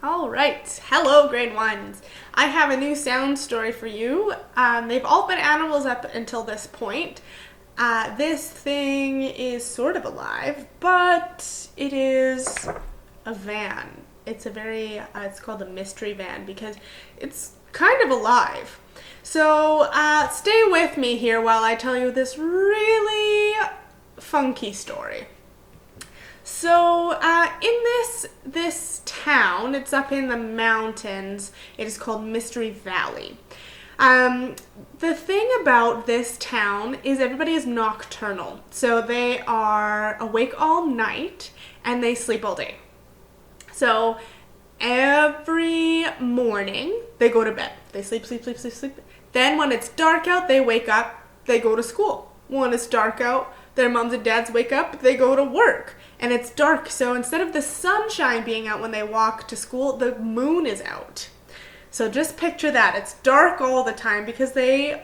All right. Hello, grade ones. I have a new sound story for you. They've all been animals up until this point. This thing is sort of alive, but it is a van. It's called a mystery van because it's kind of alive. So stay with me here while I tell you this really funky story. So in this town, it's up in the mountains. It is called Mystery Valley. The thing about this town is everybody is nocturnal, so they are awake all night and they sleep all day. So every morning they go to bed. They sleep, sleep, sleep, sleep, sleep. Then when it's dark out, they wake up. They go to school. When it's dark out, their moms and dads wake up, they go to work, and it's dark. So instead of the sunshine being out when they walk to school, the moon is out. So just picture that. It's dark all the time because they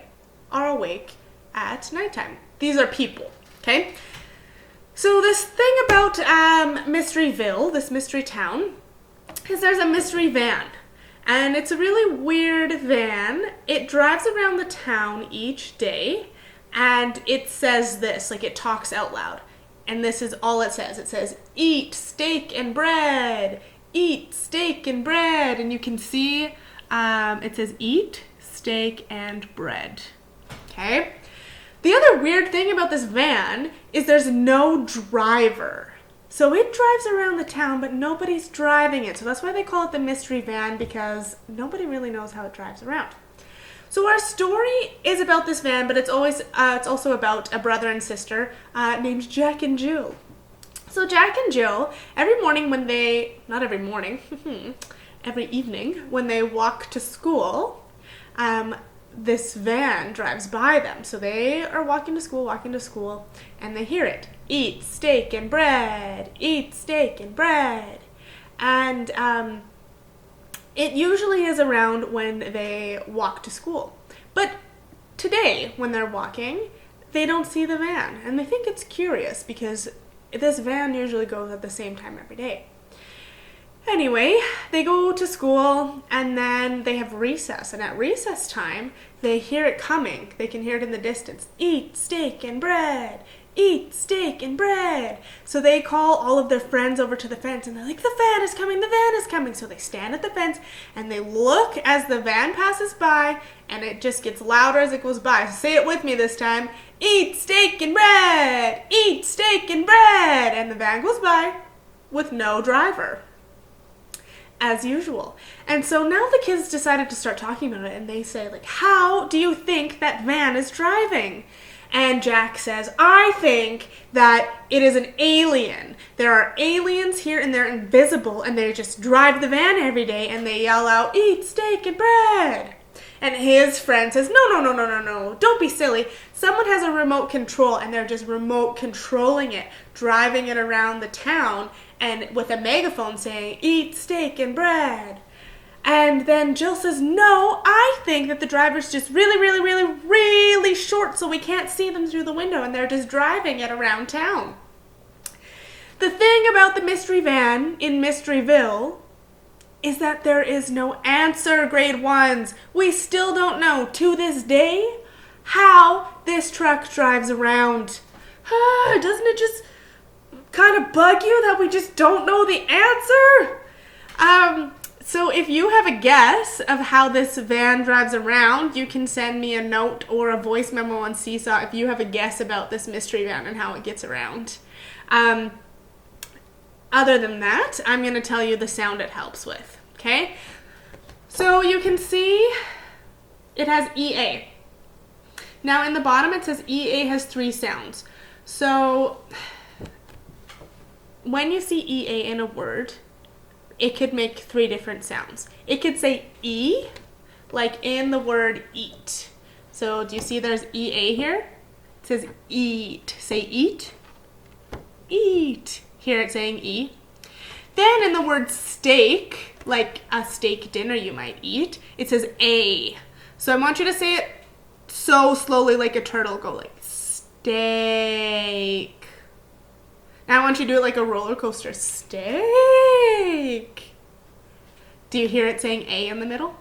are awake at nighttime. These are people, okay? So this thing about Mysteryville, this mystery town, is there's a mystery van. And it's a really weird van. It drives around the town each day. And it says this, like it talks out loud. And this is all it says. It says, eat steak and bread. Eat steak and bread. And you can see it says eat steak and bread. Okay? The other weird thing about this van is there's no driver. So it drives around the town, but nobody's driving it. So that's why they call it the mystery van, because nobody really knows how it drives around. So our story is about this van, but it's also about a brother and sister named Jack and Jill. So Jack and Jill, every evening when they walk to school, this van drives by them. So they are walking to school, and they hear it. Eat steak and bread, eat steak and bread. And it usually is around when they walk to school. But today, when they're walking, they don't see the van. And they think it's curious because this van usually goes at the same time every day. Anyway, they go to school and then they have recess. And at recess time, they hear it coming. They can hear it in the distance. Eat steak and bread. Eat steak and bread. So they call all of their friends over to the fence and they're like, the van is coming, the van is coming. So they stand at the fence and they look as the van passes by, and it just gets louder as it goes by. So say it with me this time. Eat steak and bread. Eat steak and bread. And the van goes by with no driver, as usual. And so now the kids decided to start talking about it, and they say, like, how do you think that van is driving? And Jack says, I think that it is an alien. There are aliens here and they're invisible and they just drive the van every day and they yell out, eat steak and bread. And his friend says, no, don't be silly. Someone has a remote control and they're just remote controlling it, driving it around the town and with a megaphone saying, eat steak and bread. And then Jill says, no, I think that the driver's just really short so we can't see them through the window and they're just driving it around town. The thing about the mystery van in Mysteryville is that there is no answer, grade ones. We still don't know to this day how this truck drives around. Doesn't it just kind of bug you that we just don't know the answer? So if you have a guess of how this van drives around, you can send me a note or a voice memo on Seesaw if you have a guess about this mystery van and how it gets around. Other than that, I'm going to tell you the sound it helps with, okay? So you can see it has EA. Now in the bottom it says EA has 3 sounds. So when you see EA in a word, it could make 3 different sounds. It could say E, like in the word eat. So do you see there's EA here? It says eat. Say eat. Eat. Hear it saying E. Then in the word steak, like a steak dinner you might eat, it says A. So I want you to say it so slowly like a turtle. Go like steak. Now I want you to do it like a roller coaster. Steak. Do you hear it saying A in the middle?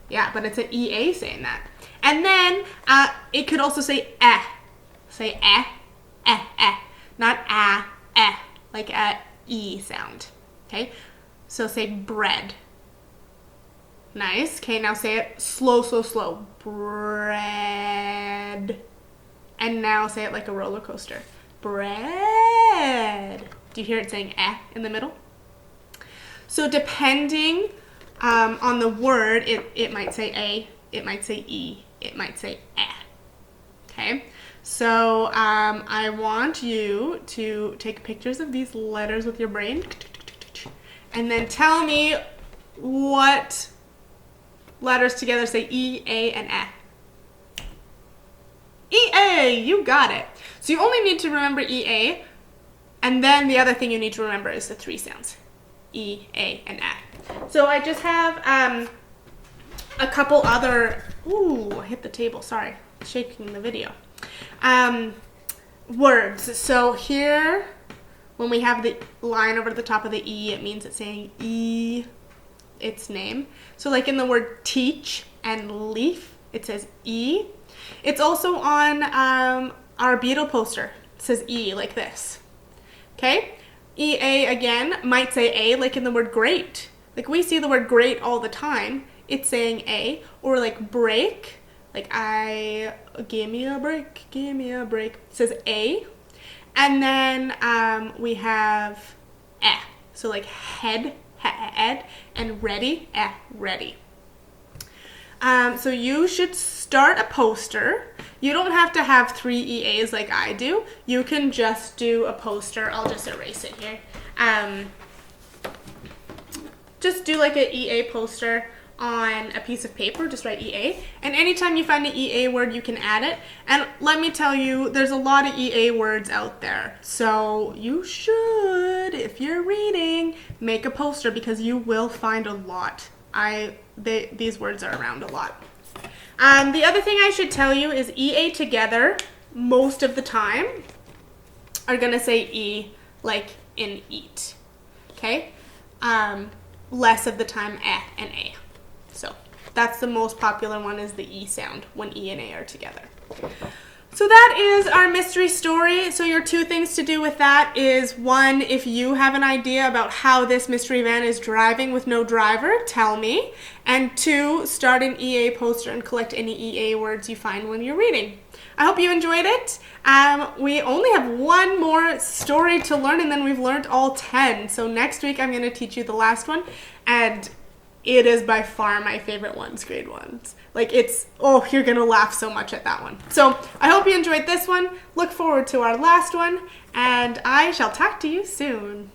Yeah, but it's an EA saying that. And then it could also say eh. Say eh, eh, eh. Not eh, like a E sound. Okay? So say bread. Nice. Okay, now say it slow, slow, slow. Bread. And now say it like a roller coaster. Bread. Do you hear it saying eh in the middle? So depending on the word, it might say A, it might say E, it might say eh. Okay? So I want you to take pictures of these letters with your brain and then tell me what letters together say E, A, and eh. EA, you got it. So you only need to remember EA, and then the other thing you need to remember is the three sounds. E, A, and eh. So I just have a couple other, ooh, I hit the table, sorry, shaking the video. Words. So here, when we have the line over the top of the E, it means it's saying E, its name. So like in the word teach and leaf, it says E. It's also on our Beetle poster. It says E like this. Okay? EA again might say A like in the word great. Like we see the word great all the time. It's saying A. Or like break. Like give me a break, give me a break. It says A. And then we have eh. So like head, head, and ready, ready. So you should start a poster. You don't have to have 3 EAs like I do. You can just do a poster. I'll just erase it here. Just do like an EA poster on a piece of paper. Just write EA. And anytime you find an EA word, you can add it. And let me tell you, there's a lot of EA words out there. So you should, if you're reading, make a poster because you will find a lot. These words are around a lot. The other thing I should tell you is EA together, most of the time, are going to say E like in eat. Okay? Less of the time and A. So that's the most popular one, is the E sound when E and A are together. So that is our mystery story. So your 2 things to do with that is 1, if you have an idea about how this mystery van is driving with no driver, tell me. And 2, start an EA poster and collect any EA words you find when you're reading. I hope you enjoyed it. We only have 1 more story to learn and then we've learned all 10. So next week I'm going to teach you the last one, and it is by far my favorite ones, grade 1s. Like you're gonna laugh so much at that one. So I hope you enjoyed this one. Look forward to our last one, and I shall talk to you soon.